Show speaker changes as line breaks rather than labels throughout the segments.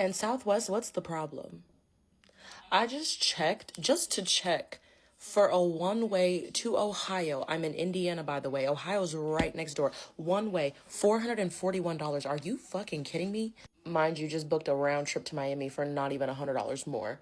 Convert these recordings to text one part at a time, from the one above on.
And Southwest, what's the problem? I just checked, just to check, for a one way to Ohio. I'm in Indiana, by the way. Ohio's right next door. One way, $441. Are you fucking kidding me? Mind you, just booked a round trip to Miami for not even $100 more.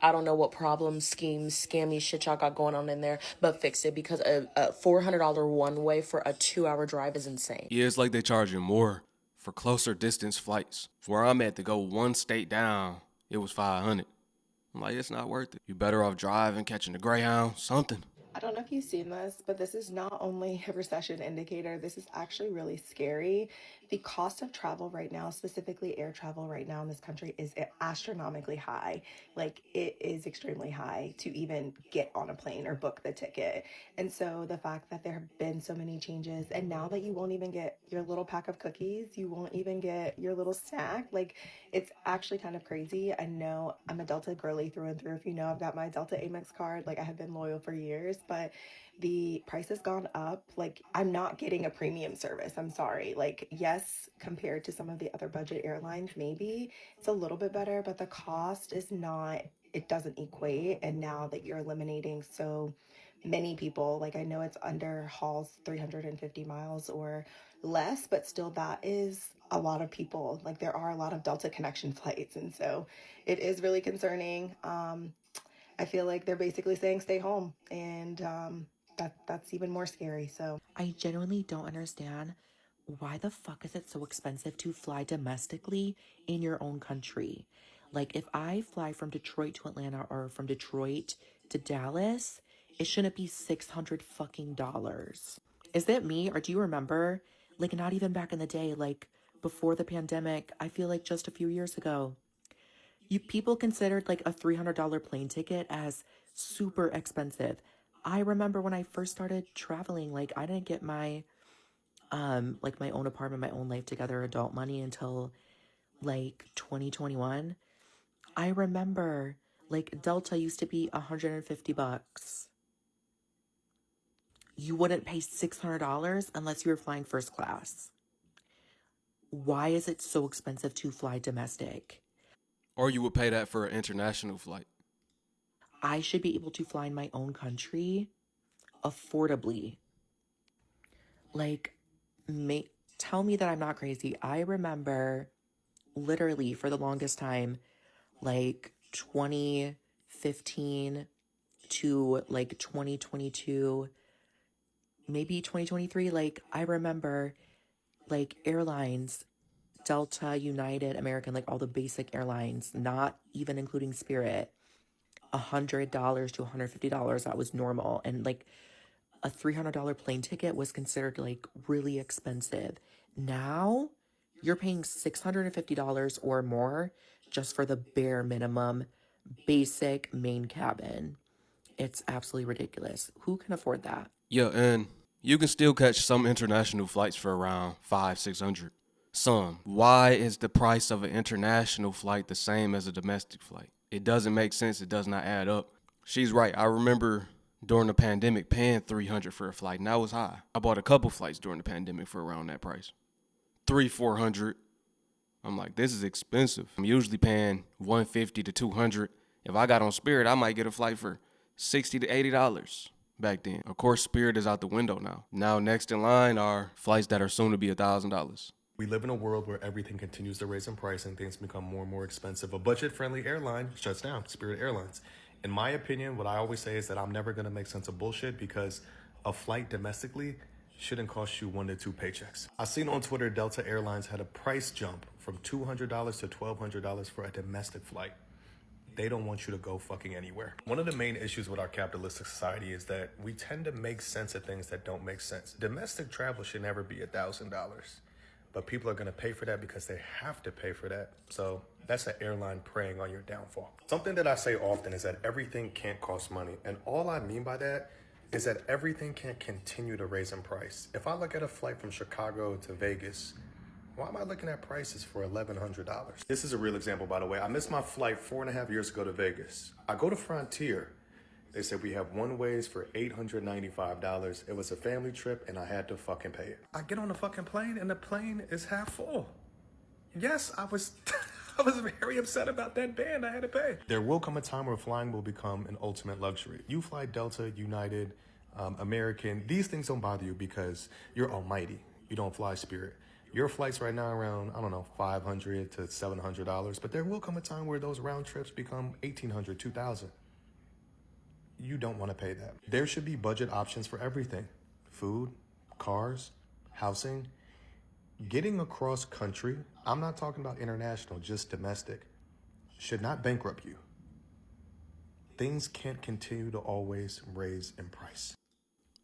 I don't know what problems, schemes, scammy shit y'all got going on in there, but fix it because a $400 one way for a 2 hour drive is insane.
Yeah, it's like they charge you more for closer distance flights. Where I'm at to go one state down, it was 500. I'm like, it's not worth it. You better off driving, catching the Greyhound, something.
I don't know if you've seen this, but this is not only a recession indicator, this is actually really scary. The cost of travel right now, specifically air travel right now in this country, is astronomically high. Like, it is extremely high to even get on a plane or book the ticket. And so the fact that there have been so many changes, and now that you won't even get your little pack of cookies, you won't even get your little snack, like, it's actually kind of crazy. I know I'm a Delta girly through and through. If you know, I've got my Delta Amex card. Like, I have been loyal for years, but the price has gone up. Like, I'm not getting a premium service. I'm sorry. Like, yes, compared to some of the other budget airlines, maybe it's a little bit better, but the cost is not, it doesn't equate. And now that you're eliminating so many people, like, I know it's under hauls 350 miles or less, but still that is a lot of people. Like, there are a lot of Delta connection flights, and so it is really concerning. I feel like they're basically saying stay home, and that's even more scary. So
I genuinely don't understand why the fuck is it so expensive to fly domestically in your own country? Like, if I fly from Detroit to Atlanta or from Detroit to Dallas, it shouldn't be 600 fucking dollars. Is that me, or do you remember? Like, not even back in the day, like before the pandemic, I feel like just a few years ago, you people considered like a $300 plane ticket as super expensive. I remember when I first started traveling, like I didn't get my like my own apartment, my own life together, adult money until like 2021. I remember like Delta used to be 150 bucks. You wouldn't pay $600 unless you were flying first class. Why is it so expensive to fly domestic?
Or you would pay that for an international flight.
I should be able to fly in my own country affordably. Like, tell me that I'm not crazy. I remember literally for the longest time, like 2015 to like 2022, maybe 2023. Like, I remember like airlines, Delta, United, American, like all the basic airlines, not even including Spirit, $100 to $150. That was normal. And like a $300 plane ticket was considered like really expensive. Now you're paying $650 or more just for the bare minimum basic main cabin. It's absolutely ridiculous. Who can afford that?
Yeah, and you can still catch some international flights for around 500-600. Some. Why is the price of an international flight the same as a domestic flight? It doesn't make sense. It does not add up. She's right. I remember during the pandemic paying 300 for a flight, and that was high. I bought a couple flights during the pandemic for around that price. 300-400. I'm like, this is expensive. I'm usually paying 150 to 200. If I got on Spirit, I might get a flight for 60 to $80 back then. Of course, Spirit is out the window now. Now, next in line are flights that are soon to be $1,000.
We live in a world where everything continues to raise in price and things become more and more expensive. A budget-friendly airline shuts down, Spirit Airlines. In my opinion, what I always say is that I'm never going to make sense of bullshit because a flight domestically shouldn't cost you 1 to 2 paychecks. I seen on Twitter Delta Airlines had a price jump from $200 to $1,200 for a domestic flight. They don't want you to go fucking anywhere. One of the main issues with our capitalistic society is that we tend to make sense of things that don't make sense. Domestic travel should never be $1,000, but people are gonna pay for that because they have to pay for that. So that's an airline preying on your downfall. Something that I say often is that everything can't cost money. And all I mean by that is that everything can't continue to raise in price. If I look at a flight from Chicago to Vegas, why am I looking at prices for $1,100? This is a real example, by the way. I missed my flight 4.5 years ago to Vegas. I go to Frontier. They said we have one ways for $895. It was a family trip and I had to fucking pay it. I get on the fucking plane and the plane is half full. Yes, I was I was very upset about that band I had to pay. There will come a time where flying will become an ultimate luxury. You fly Delta, United, American. These things don't bother you because you're almighty. You don't fly Spirit. Your flights right now around, I don't know, $500 to $700, but there will come a time where those round trips become $1,800, $2,000. You don't want to pay that. There should be budget options for everything. Food, cars, housing. Getting across country, I'm not talking about international, just domestic, should not bankrupt you. Things can't continue to always raise in price.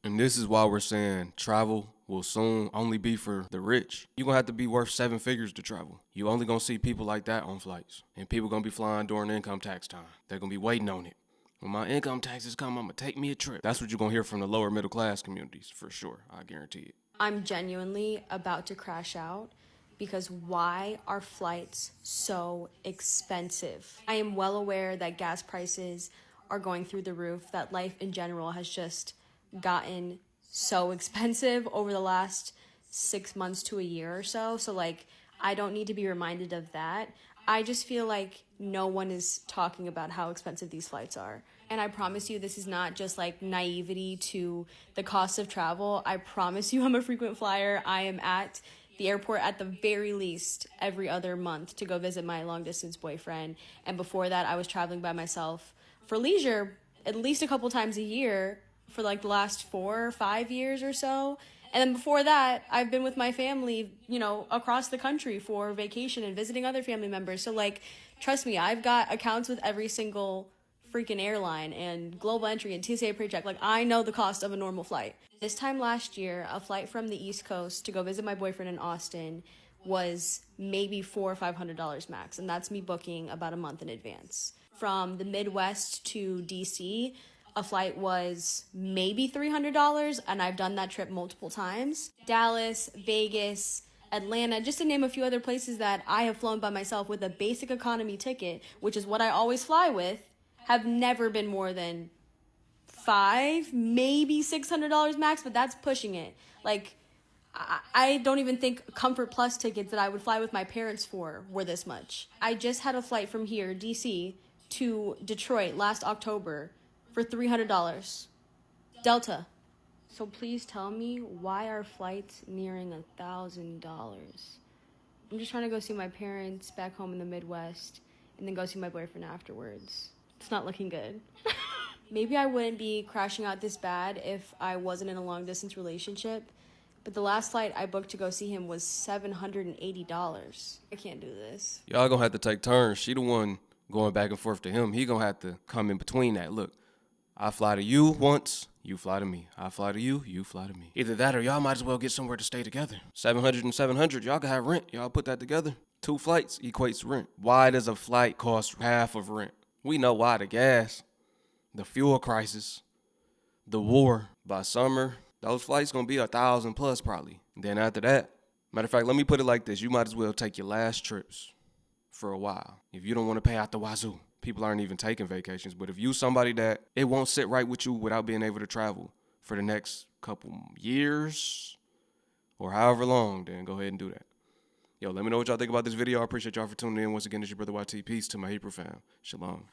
And this is why we're saying travel will soon only be for the rich. You're going to have to be worth 7 figures to travel. You only going to see people like that on flights. And people going to be flying during income tax time. They're going to be waiting on it. When my income taxes come, I'm going to take me a trip. That's what you're going to hear from the lower middle class communities, for sure. I guarantee it.
I'm genuinely about to crash out because why are flights so expensive? I am well aware that gas prices are going through the roof, that life in general has just gotten so expensive over the last 6 months to a year or so. So, like, I don't need to be reminded of that. I just feel like no one is talking about how expensive these flights are. And I promise you, this is not just like naivety to the cost of travel. I promise you, I'm a frequent flyer. I am at the airport at the very least every other month to go visit my long distance boyfriend. And before that, I was traveling by myself for leisure at least a couple times a year for like the last 4 or 5 years or so. And then before that, I've been with my family, you know, across the country for vacation and visiting other family members. So, like, trust me, I've got accounts with every single freaking airline and Global Entry and TSA PreCheck. Like, I know the cost of a normal flight. This time last year, a flight from the East Coast to go visit my boyfriend in Austin was maybe $400 or $500 max. And that's me booking about a month in advance. From the Midwest to DC, a flight was maybe $300, and I've done that trip multiple times. Dallas, Vegas, Atlanta, just to name a few other places that I have flown by myself with a basic economy ticket, which is what I always fly with, have never been more than $500, maybe $600 max, but that's pushing it. Like, I don't even think Comfort Plus tickets that I would fly with my parents for were this much. I just had a flight from here, DC, to Detroit last October for $300. Delta. So please tell me, why are flights nearing $1,000? I'm just trying to go see my parents back home in the Midwest and then go see my boyfriend afterwards. It's not looking good. Maybe I wouldn't be crashing out this bad if I wasn't in a long distance relationship, but the last flight I booked to go see him was $780. I can't do this.
Y'all gonna have to take turns. She the one going back and forth to him. He gonna have to come in between that. Look, I fly to you once, you fly to me. I fly to you, you fly to me. Either that or y'all might as well get somewhere to stay together. 700 and 700, y'all can have rent. Y'all put that together. 2 flights equates rent. Why does a flight cost half of rent? We know why: the gas, the fuel crisis, the war. By summer, those flights gonna be 1,000 plus probably. Then after that, matter of fact, let me put it like this: you might as well take your last trips for a while. If you don't want to pay out the wazoo, people aren't even taking vacations. But if you somebody that it won't sit right with you without being able to travel for the next couple years or however long, then go ahead and do that. Yo, let me know what y'all think about this video. I appreciate y'all for tuning in. Once again, it's your brother YT. Peace to my Hebrew fam. Shalom.